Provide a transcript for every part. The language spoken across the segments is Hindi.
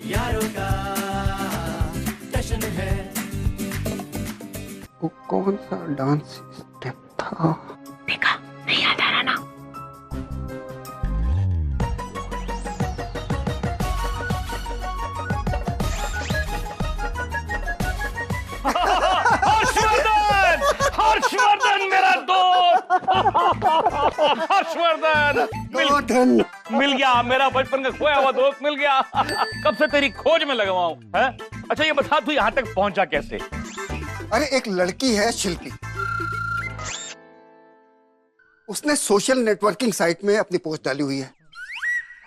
यारों का जश्न है। वो कौन सा डांस स्टेप था? देखा, नहीं याद आ रहा ना। हर्षवर्धन, हर्षवर्धन मेरा दोस्त। हर्षवर्धन मिल गया, मेरा बचपन का खोया हुआ दोस्त मिल गया। कब से तेरी खोज में लगा हुआ हूं, हैं? अच्छा ये बता, तू यहाँ तक पहुंचा कैसे? अरे एक लड़की है शिल्पी, उसने सोशल नेटवर्किंग साइट में अपनी पोस्ट डाली हुई है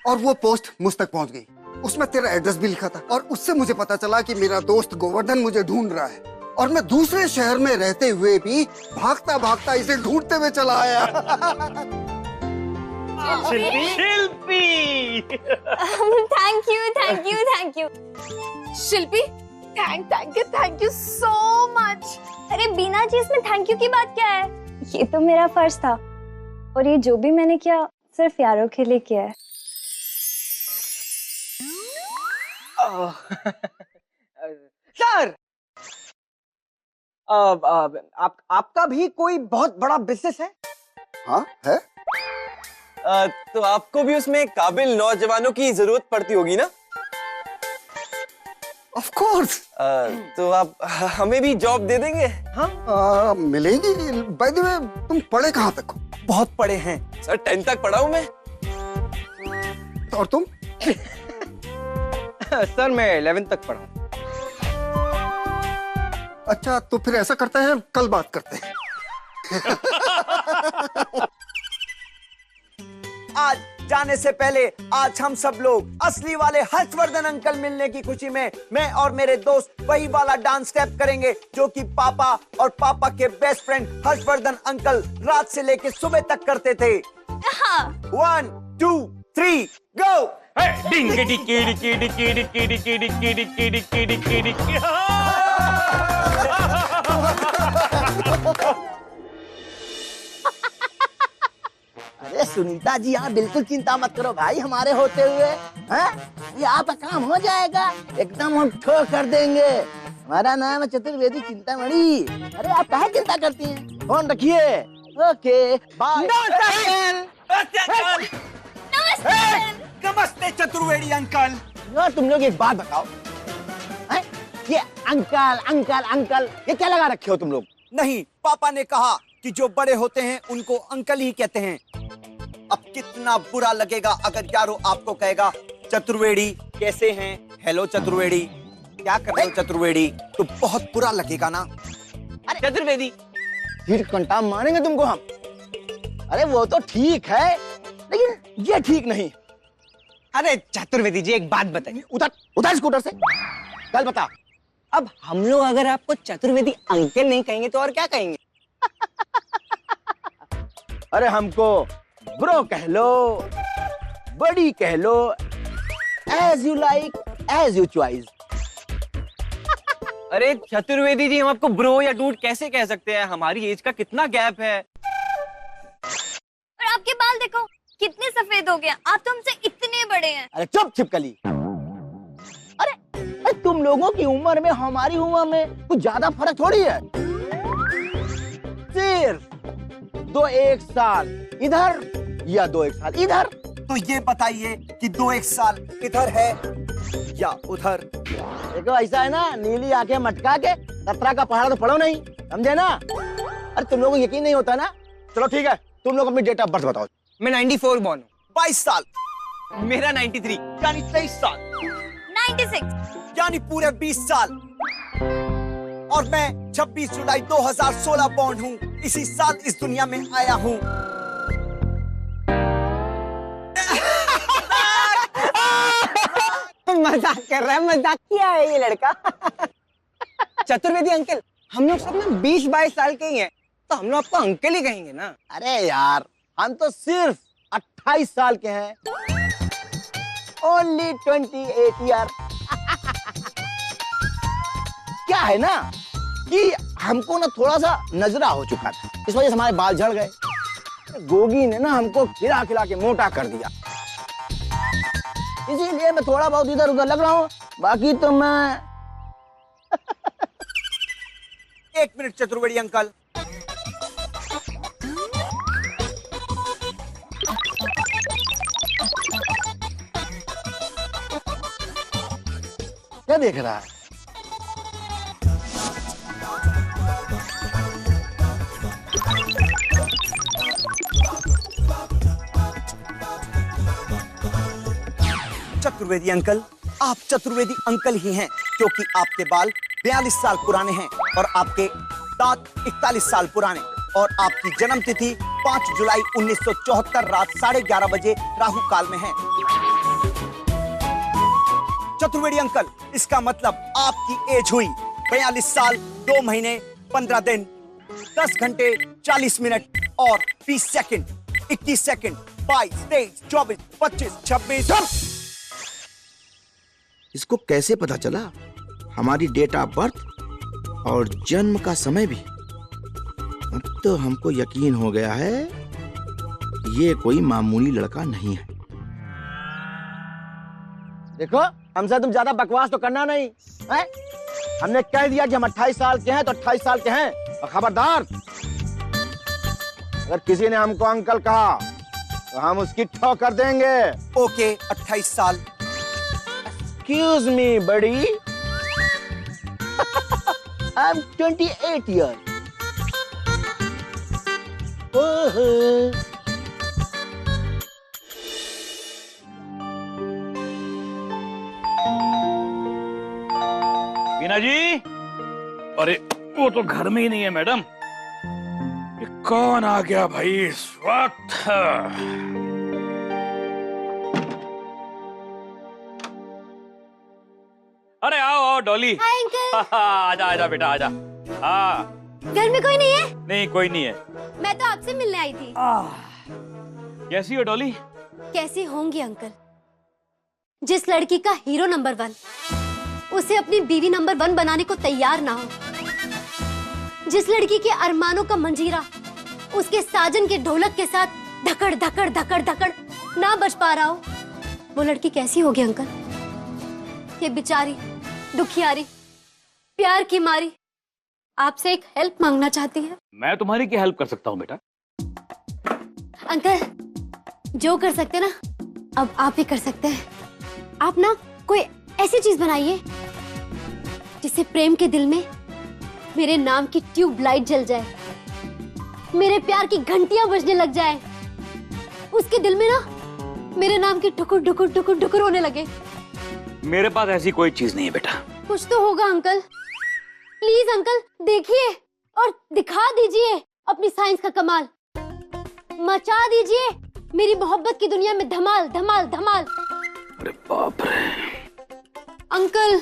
और वो पोस्ट मुझ तक पहुंच गई। उसमें तेरा एड्रेस भी लिखा था और उससे मुझे पता चला कि मेरा दोस्त गोवर्धन मुझे ढूंढ रहा है और मैं दूसरे शहर में रहते हुए भी भागता भागता इसे ढूंढते हुए चला आया। Shilpi thank you, thank you, thank you Shilpi. Thank you so much. अरे बिना चीज में थैंक यू की बात क्या है? ये तो मेरा फर्ज था और ये जो भी मैंने किया सिर्फ यारों के लिए किया है। सर, आपका भी कोई बहुत बड़ा बिजनेस है? हाँ है। तो आपको भी उसमें काबिल नौजवानों की जरूरत पड़ती होगी ना? Of course. तो आप हमें भी जॉब दे देंगे? हाँ मिलेगी। बाय द वे तुम पढ़े कहाँ तक हो? बहुत पढ़े हैं सर, 10th तक पढ़ा हूं मैं। और तुम? सर मैं 11th तक पढ़ा हूं। अच्छा तो फिर ऐसा करते हैं, कल बात करते हैं। आज जाने से पहले आज हम सब लोग असली वाले हर्षवर्धन अंकल मिलने की खुशी में मैं और मेरे दोस्त वही वाला डांस स्टेप करेंगे जो कि पापा और पापा के बेस्ट फ्रेंड हर्षवर्धन अंकल रात से लेके सुबह तक करते थे। 1 2 3 गो। डिंग डिकी डिकी डिकी डिकी डिकी डिकी डिकी डिकी डिकी डिकी। अरे सुनीता जी, आप बिल्कुल चिंता मत करो भाई, हमारे होते हुए हैं ये आपका काम हो जाएगा, एकदम हम ठोक कर देंगे। हमारा नाम है चतुर्वेदी चिंतामणि। अरे आप काहे चिंता करती हैं? फोन रखिए। Okay bye. नमस्ते चतुर्वेदी अंकल। यार तुम लोग एक बात बताओ, हैं? ये अंकल अंकल अंकल ये क्या लगा रखे हो तुम लोग? नहीं, पापा ने कहा कि जो बड़े होते हैं उनको अंकल ही कहते हैं। अब कितना बुरा लगेगा अगर यारो आपको कहेगा चतुर्वेदी कैसे हैं? हेलो चतुर्वेदी, क्या कर रहे हो चतुर्वेदी? तो बहुत बुरा लगेगा ना। अरे चतुर्वेदी, फिर कंटा मारेंगे तुमको हम। अरे वो तो ठीक है लेकिन ये ठीक नहीं। अरे चतुर्वेदी जी एक बात बताइए। उतर उतर स्कूटर से, कल बता। अब हम लोग अगर आपको चतुर्वेदी अंकल नहीं कहेंगे तो और क्या कहेंगे? अरे हमको ब्रो कह लो, बड़ी कह लो, as you like, as you choice. अरे चतुर्वेदी जी, हम आपको ब्रो या डूड कैसे कह सकते हैं? हमारी एज का कितना गैप है। और आपके बाल देखो कितने सफेद हो गए, आप तो हमसे इतने बड़े हैं। अरे चुप छिपकली। अरे तुम लोगों की उम्र में हमारी उम्र में कुछ ज्यादा फर्क थोड़ी है। सिर्फ 2-1 साल इधर या 2-1 साल इधर। तो ये बताइए कि 2-1 साल इधर है या उधर? देखो ऐसा है ना, नीली आंखें मटका के खतरा का पहाड़ तो पढ़ो नहीं, समझे ना? अरे तुम लोगों को यकीन नहीं होता ना? चलो ठीक है, तुम लोग अपनी डेट ऑफ बर्थ बताओ। मैं 94 बॉर्न हूँ। 22 साल। मेरा 93 यानी 23 साल 96 यानी पूरे 20 साल। और मैं 26 जुलाई 2016 बॉर्न हूँ, इसी साल इस दुनिया में आया हूँ। मजाक कर रहा है, मजाक किया है ये लड़का। चतुर्वेदी अंकल, हम लोग सब ना 20-22 साल के ही हैं, तो हम लोग आपको अंकल ही कहेंगे ना। अरे यार, हम तो सिर्फ 28 साल के हैं। Only 28 year. क्या है ना कि हमको ना थोड़ा सा नजरा हो चुका था, इस वजह से हमारे बाल झड़ गए। गोगी ने ना हमको खिला खिला के मोटा कर दिया, इसीलिए मैं थोड़ा बहुत इधर उधर लग रहा हूँ। बाकी तो मैं 1 मिनट चतुर्वेदी अंकल। क्या देख रहा है? चतुर्वेदी अंकल, आप चतुर्वेदी अंकल ही हैं क्योंकि आपके बाल 42 साल पुराने हैं और आपके दांत 41 साल पुराने और आपकी जन्म तिथि 5 जुलाई 1974 रात 11:30 बजे राहु काल में है। चतुर्वेदी अंकल, इसका मतलब आपकी एज हुई 42 साल 2 महीने 15 दिन 10 घंटे 40 मिनट और 20 सेकंड, 21 सेकंड, 22, 23, 24, 25, 26। इसको कैसे पता चला हमारी डेट ऑफ बर्थ और जन्म का समय भी? अब तो हमको यकीन हो गया है ये कोई मामूली लड़का नहीं है। देखो, हमसे तुम ज्यादा बकवास तो करना नहीं है? हमने कह दिया कि हम 28 साल के हैं तो 28 साल के हैं। और खबरदार, अगर किसी ने हमको अंकल कहा तो हम उसकी ठोकर देंगे। ओके, 28 साल। Excuse me, buddy. I'm 28 years. Veena जी, अरे वो तो घर में ही नहीं है मैडम। ये कौन आ गया भाई इस वक्त? अरे आओ आओ डॉली। Hi uncle. आजा आजा बेटा आजा। हाँ, घर में कोई नहीं है? नहीं कोई नहीं है। मैं तो आपसे मिलने आई थी। कैसी हो डॉली? कैसी होंगी अंकल? जिस लड़की का हीरो नंबर 1 उसे अपनी बीवी नंबर 1 बनाने को तैयार ना हो, जिस लड़की के अरमानों का मंजीरा उसके साजन के ढोलक के साथ धकड़ धकड़ धकड़ धकड़ ना बज पा रहा हो, वो लड़की कैसी होगी अंकल? ये बेचारी दुखियारी प्यार की मारी आपसे एक हेल्प मांगना चाहती है। मैं तुम्हारी क्या हेल्प कर सकता हूँ बेटा? अंकल, जो कर सकते ना अब आप ही कर सकते हैं। आप ना कोई ऐसी चीज बनाइए जिससे प्रेम के दिल में मेरे नाम की ट्यूबलाइट जल जाए, मेरे प्यार की घंटियां बजने लग जाए, उसके दिल में ना मेरे नाम की ठुकुर ठुकुर ठुकुर ठुकुर होने लगे। मेरे पास ऐसी कोई चीज नहीं है बेटा। कुछ तो होगा अंकल। प्लीज अंकल देखिए और दिखा दीजिए अपनी साइंस का कमाल। मचा दीजिए मेरी मोहब्बत की दुनिया में धमाल धमाल धमाल। अरे बाप रे। अंकल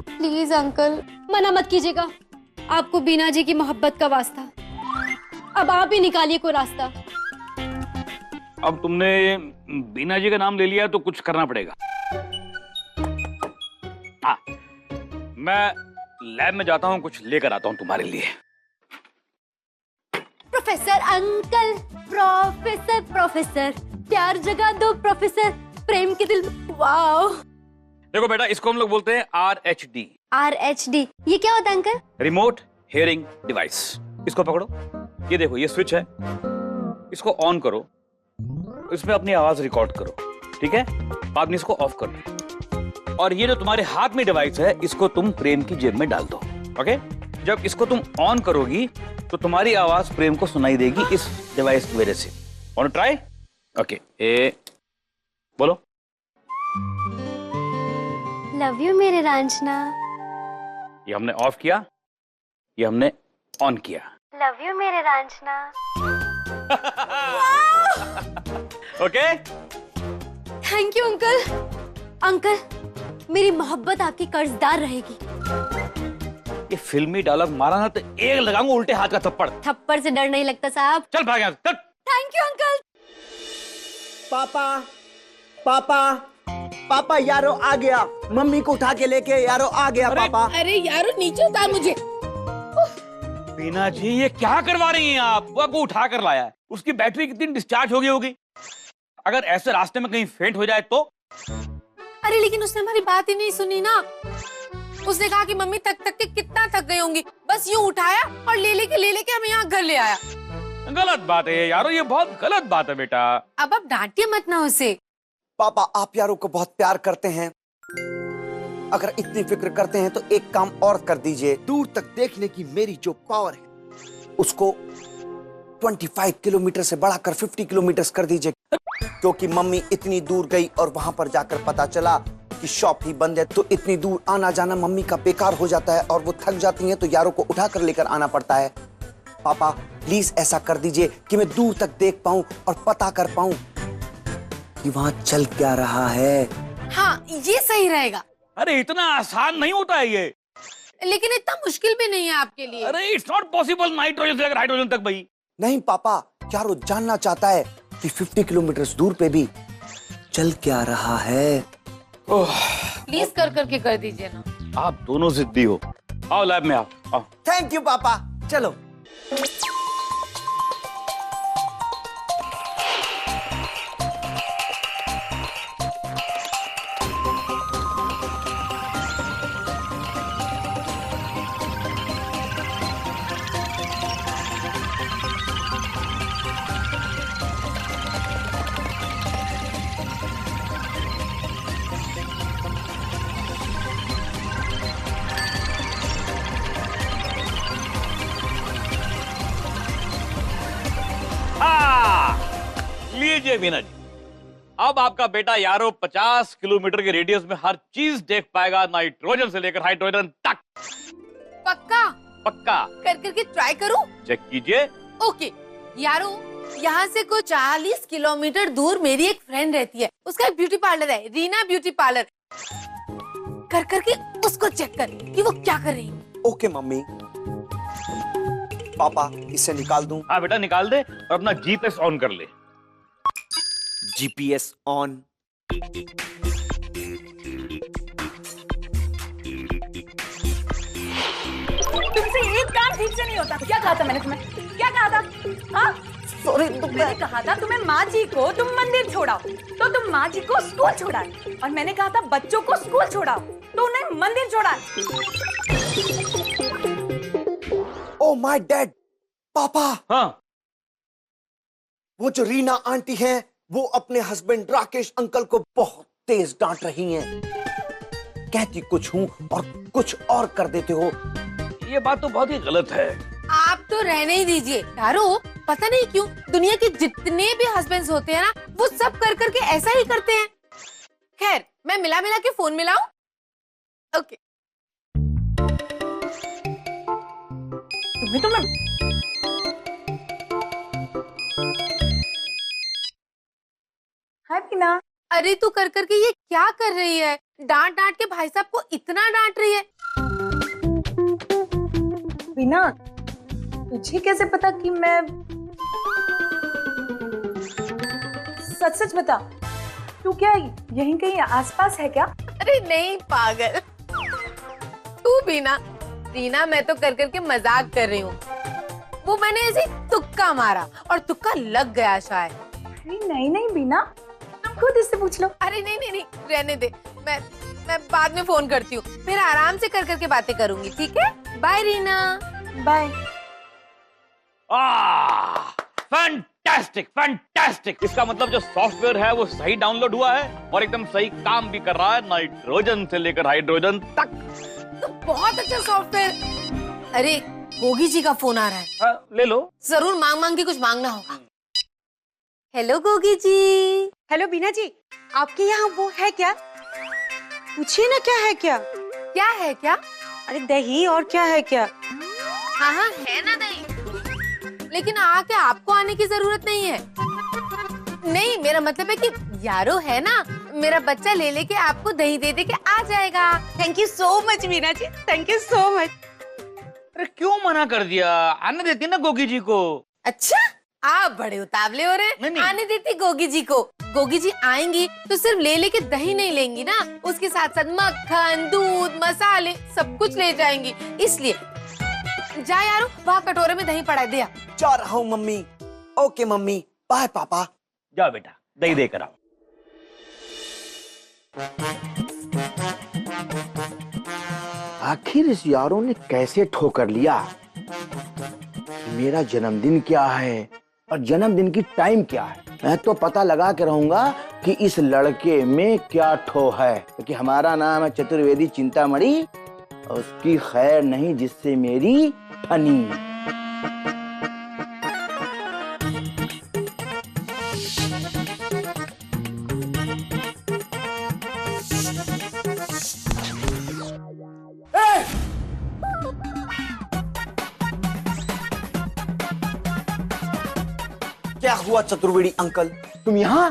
प्लीज अंकल, मना मत कीजिएगा। आपको बीना जी की मोहब्बत का वास्ता, अब आप ही निकालिए कोई रास्ता। अब तुमने बीना जी का नाम ले लिया तो कुछ करना पड़ेगा। हाँ, मैं लैब में जाता हूँ, कुछ लेकर आता हूँ तुम्हारे लिए। प्रोफेसर अंकल, प्रोफेसर प्रोफेसर, प्यार जगा दो प्रोफेसर, प्रेम के दिल में। वाओ। देखो बेटा, इसको हम लोग बोलते हैं RHD। RHD ये क्या होता है अंकल? Remote hearing device. इसको पकड़ो, ये देखो ये स्विच है, इसको ऑन करो, इसमें अपनी आवाज रिकॉर्ड करो, ठीक है? बाद में इसको ऑफ कर दो और ये जो तुम्हारे हाथ में डिवाइस है इसको तुम प्रेम की जेब में डाल दो। ओके? जब इसको तुम ऑन करोगी तो तुम्हारी आवाज प्रेम को सुनाई देगी इस डिवाइस की वजह से। Want to try? ओके, ए बोलो। लव यू मेरे रांझना। ये हमने ऑफ किया, ये हमने ऑन किया। लव यू मेरे Raanjhanaa. Okay? Thank you uncle. Uncle, मेरी मोहब्बत आपकी कर्जदार रहेगी। ये फिल्मी डायलॉग मारा ना तो एक लगाऊंगा उल्टे हाथ का थप्पड़। थप्पड़ से डर नहीं लगता साहब। चल भाग यहाँ से, चल। Thank you uncle. पापा पापा पापा, यारो आ गया। मम्मी को उठा के लेके यारो आ गया। पापा अरे यारो नीचे उतार मुझे। बीना जी ये क्या करवा रही हैं आप? वो आपको उठा कर लाया है, उसकी बैटरी कितनी डिस्चार्ज हो गई होगी? अगर ऐसे रास्ते में कहीं फेंट हो जाए तो? अरे लेकिन उसने हमारी बात ही नहीं सुनी ना। उसने कहा कि मम्मी थक थक के कितना थक गई होंगी, बस यूं उठाया और ले लेके हमें यहाँ घर ले आया। गलत बात है यारो, ये बहुत गलत बात है बेटा। अब आप डांटिए मत ना उसे। पापा आप यारों को बहुत प्यार करते हैं, अगर इतनी फिक्र करते हैं तो एक काम और कर दीजिए। दूर तक देखने की मेरी जो पावर है, उसको 25 किलोमीटर से बढ़ाकर 50 किलोमीटर कर दीजिए, क्योंकि मम्मी इतनी दूर गई और वहां पर जाकर पता चला कि शॉप ही बंद है, तो इतनी दूर आना जाना मम्मी का बेकार हो जाता है और वो थक जाती हैं, तो यारों को उठाकर लेकर आना पड़ता है। पापा प्लीज ऐसा कर दीजिए कि मैं दूर तक देख पाऊं और पता कर पाऊं कि वहां चल क्या रहा है। हाँ ये सही रहेगा। अरे इतना आसान नहीं होता है ये। लेकिन इतना मुश्किल भी नहीं है आपके लिए। अरे इट्स नॉट पॉसिबल नाइट्रोजन से लेकर हाइड्रोजन तक भाई। नहीं पापा, यारो जानना चाहता है कि 50 किलोमीटर दूर पे भी चल क्या रहा है। प्लीज कर करके कर दीजिए ना। आप दोनों जिद्दी हो। आओ लैब में आओ। थैंक यू पापा, चलो। लीजिए मीना जी, अब आपका बेटा यारो 50 किलोमीटर के रेडियस में हर चीज देख पाएगा, नाइट्रोजन से लेकर हाइड्रोजन तक। पक्का? पक्का। कर करके ट्राई करूं? चेक कीजिए। ओके यारो, यहाँ से कुछ 40 किलोमीटर दूर मेरी एक फ्रेंड रहती है, उसका एक ब्यूटी पार्लर है, रीना ब्यूटी पार्लर। कर करके उसको चेक कर कि वो क्या कर रही है। Okay mummy. पापा इसे निकाल दूं? हाँ बेटा निकाल दे और अपना जीपीएस ऑन कर ले। GPS on. तुमसे एक काम ठीक से नहीं होता। क्या कहा था मैंने तुम्हें? क्या कहा था? हाँ सॉरी, मैंने कहा था तुम्हें माँ जी को तुम मंदिर छोड़ाओ, तो तुम माँ जी को स्कूल छोड़ाए, और मैंने कहा था बच्चों को स्कूल छोड़ाओ, तो उन्हें मंदिर छोड़ाए। Oh my dad. पापा हाँ, वो जो रीना आंटी है वो अपने हस्बैंड राकेश अंकल को बहुत तेज डांट रही हैं। कहती कुछ हूँ और कुछ और कर देते हो। ये बात तो बहुत ही गलत है। आप तो रहने ही दीजिए यारो। पता नहीं क्यों दुनिया के जितने भी हस्बैंड्स होते हैं ना, वो सब कर करके ऐसा ही करते हैं। खैर मैं मिला के फोन मिलाऊं? ओके। तुम्हें तो मैं हाय पीना। अरे तू कर करके ये क्या कर रही है? डांट डांट के भाई साहब को इतना डांट रही है। पीना, तुझे कैसे पता कि मैं सच बता, तू क्या यहीं कहीं आसपास है क्या? अरे नहीं पागल, तू भी ना। रीना मैं तो कर करके मजाक कर रही हूँ, वो मैंने ऐसे तुक्का मारा और तुक्का लग गया शायद। नहीं बीना, तुम खुद इससे पूछ लो। अरे नहीं रहने दे, मैं बाद में फोन करती हूँ, फिर आराम से कर करके बातें करूंगी। ठीक है, bye Reena. Bye. Fantastic fantastic. इसका मतलब जो सॉफ्टवेयर है वो सही डाउनलोड हुआ है और एकदम सही काम भी कर रहा है, नाइट्रोजन से लेकर हाइड्रोजन तक। तो बहुत अच्छा सॉफ्टवेयर। अरे गोगी जी का फोन आ रहा है। ले लो। जरूर मांग के कुछ मांगना होगा। हेलो गोगी जी। हेलो बीना जी, आपके यहाँ वो है क्या? पूछिए ना, क्या है? क्या है क्या? अरे दही, और क्या है क्या? हाँ है ना दही, लेकिन आके आपको आने की जरूरत नहीं है। नहीं, मेरा मतलब है कि यारो है ना, मेरा बच्चा ले लेके आपको दही दे के आ जाएगा। Thank you so much Beena ji, thank you so much. अरे क्यों मना कर दिया? आने देती ना गोगी जी को। अच्छा, आप बड़े उतावले हो रहे हैं। आने देती गोगी जी को। गोगी जी आएंगी तो सिर्फ ले लेके दही नहीं लेंगी ना, उसके साथ साथ मक्खन, दूध, मसाले सब कुछ ले जाएंगी। इसलिए जा यारो, वहाँ कटोरे में दही पड़ा है, दिया। जा रहा हूँ मम्मी। ओके मम्मी, बाय पापा। जाओ बेटा, दही देकर आओ। आखिर इस यारों ने कैसे ठोकर लिया? मेरा जन्मदिन क्या है और जन्मदिन की टाइम क्या है? मैं तो पता लगा के रहूंगा कि इस लड़के में क्या ठो है, क्योंकि हमारा नाम है चतुर्वेदी चिंतामणि और उसकी खैर नहीं जिससे मेरी ठनी। क्या हुआ चतुर्वेदी अंकल? तुम यहाँ?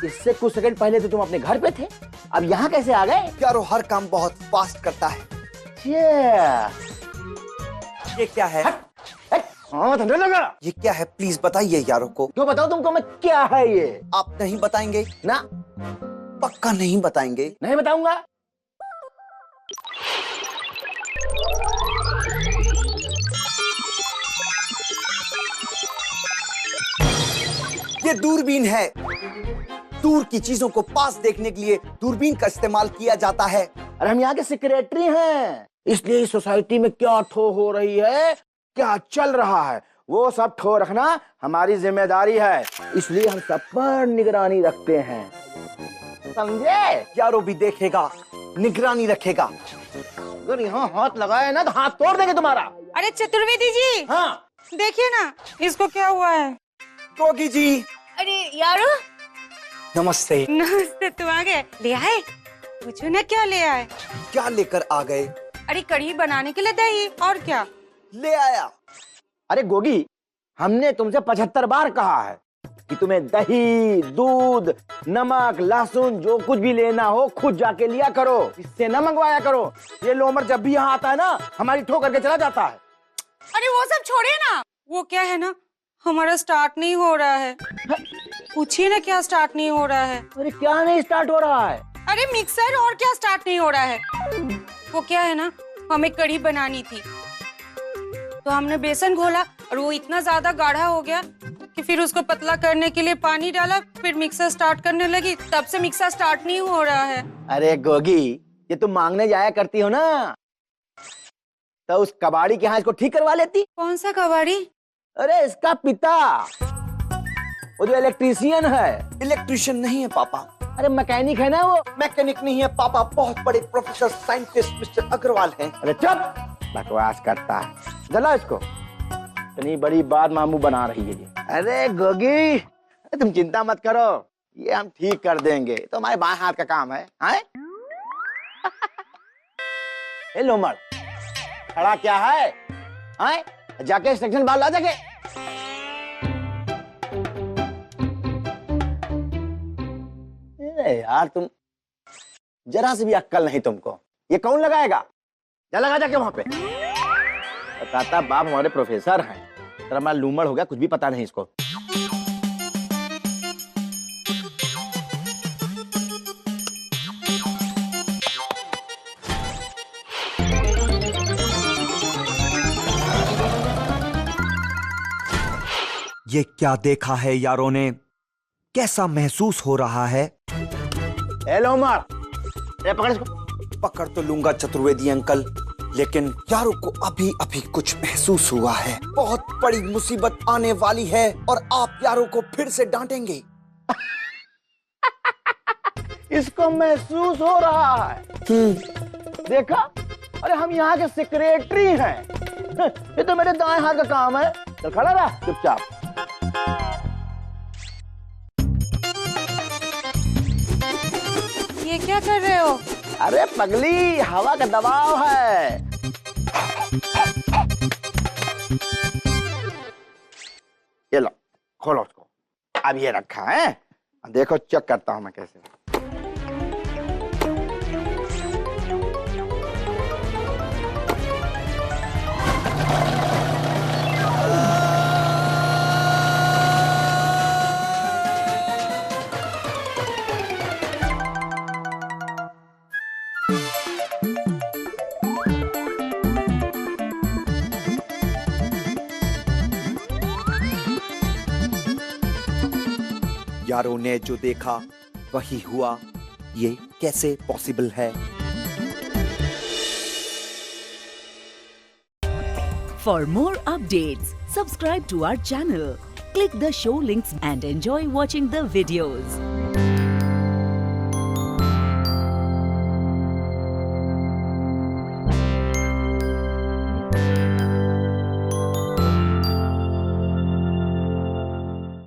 इससे कुछ सेकंड पहले तो तुम अपने घर पे थे, अब यहाँ कैसे आ गए? यारो हर काम बहुत फास्ट करता है। ये क्या है? हाँ ठंडा लगा। ये क्या है प्लीज बताइए यारों को। क्यों बताओ तुमको मैं क्या है ये? आप नहीं बताएंगे ना, पक्का नहीं बताएंगे? नहीं बताऊंगा। ये दूरबीन है। दूर की चीजों को पास देखने के लिए दूरबीन का इस्तेमाल किया जाता है। अरे हम यहाँ के सेक्रेटरी हैं, इसलिए इस सोसाइटी में क्या ठो हो रही है, क्या चल रहा है, वो सब ठो रखना हमारी जिम्मेदारी है। इसलिए हम सब पर निगरानी रखते हैं, समझे? यारो भी देखेगा, निगरानी रखेगा। अगर यहाँ हाथ लगाए ना तो हाथ तोड़ देंगे तुम्हारा। अरे चतुर्वेदी जी, हाँ देखिए ना इसको क्या हुआ है। गोगी जी अरे यारो, नमस्ते। नमस्ते, तुम आ गए? ले आए? पूछो ना क्या ले आए। क्या लेकर आ गए? अरे कढ़ी बनाने के लिए दही, और क्या ले आया। अरे गोगी, हमने तुमसे 75 बार कहा है कि तुम्हें दही, दूध, नमक, लहसुन जो कुछ भी लेना हो खुद जाके लिया करो, इससे न मंगवाया करो। ये लोमड़ जब भी यहाँ आता है ना हमारी ठो करके चला जाता है। अरे वो सब छोड़िए ना, वो क्या है ना, हमारा स्टार्ट नहीं हो रहा है। पूछिए ना क्या स्टार्ट नहीं हो रहा है। अरे क्या नहीं स्टार्ट हो रहा है? अरे मिक्सर, और क्या स्टार्ट नहीं हो रहा है। वो क्या है ना, हमें कढ़ी बनानी थी तो हमने बेसन घोला और वो इतना ज्यादा गाढ़ा हो गया कि फिर उसको पतला करने के लिए पानी डाला, फिर मिक्सर स्टार्ट करने लगी, तब से मिक्सर स्टार्ट नहीं हो रहा है। अरे गोगी, ये तुम मांगने जाया करती हो ना, तो उस कबाड़ी के यहाँ इसको ठीक करवा लेती। कौन सा कबाड़ी? अरे इसका पिता, वो जो इलेक्ट्रीशियन है। इलेक्ट्रिशियन नहीं है पापा। अरे मैकेनिक है ना वो। मैकेनिक नहीं है पापा, बहुत बड़े प्रोफेसर साइंटिस्ट मिस्टर अग्रवाल हैं। अरे चुप, बकवास करता है। जला इसको, इतनी बड़ी बात मामू बना रही है ये। अरे गोगी, तुम चिंता मत करो, ये हम ठीक कर देंगे, तो हमारे बाएं हाथ का काम है। ए लोमड़, खड़ा क्या है? जाके इंस्ट्रक्शन बाल ला जाके। यार तुम जरा से भी अक्ल नहीं तुमको। ये कौन लगाएगा? जा लगा जाके वहां पे। बताता बाप हमारे प्रोफेसर हैं, तेरा मैं लूमड़ हो गया, कुछ भी पता नहीं इसको। ये क्या देखा है यारों ने? कैसा महसूस हो रहा है? ए लोमड़, ए पकड़ इसको। पकड़ तो लूंगा चतुर्वेदी अंकल, लेकिन यारों को अभी अभी कुछ महसूस हुआ है। बहुत बड़ी मुसीबत आने वाली है और आप यारों को फिर से डांटेंगे। इसको महसूस हो रहा है। देखा? अरे हम यहाँ के सेक्रेटरी हैं। ये तो मेरे दाएं हाथ का काम है। चल खड़ा रहा चुपचाप। ये क्या कर रहे हो? अरे पगली, हवा का दबाव है। ये लो, खोलो उसको। अब ये रखा है, देखो चेक करता हूं मैं कैसे। यारों ने जो देखा वही हुआ। ये कैसे पॉसिबल है? For more updates, subscribe to our channel, click the show links and enjoy watching the videos.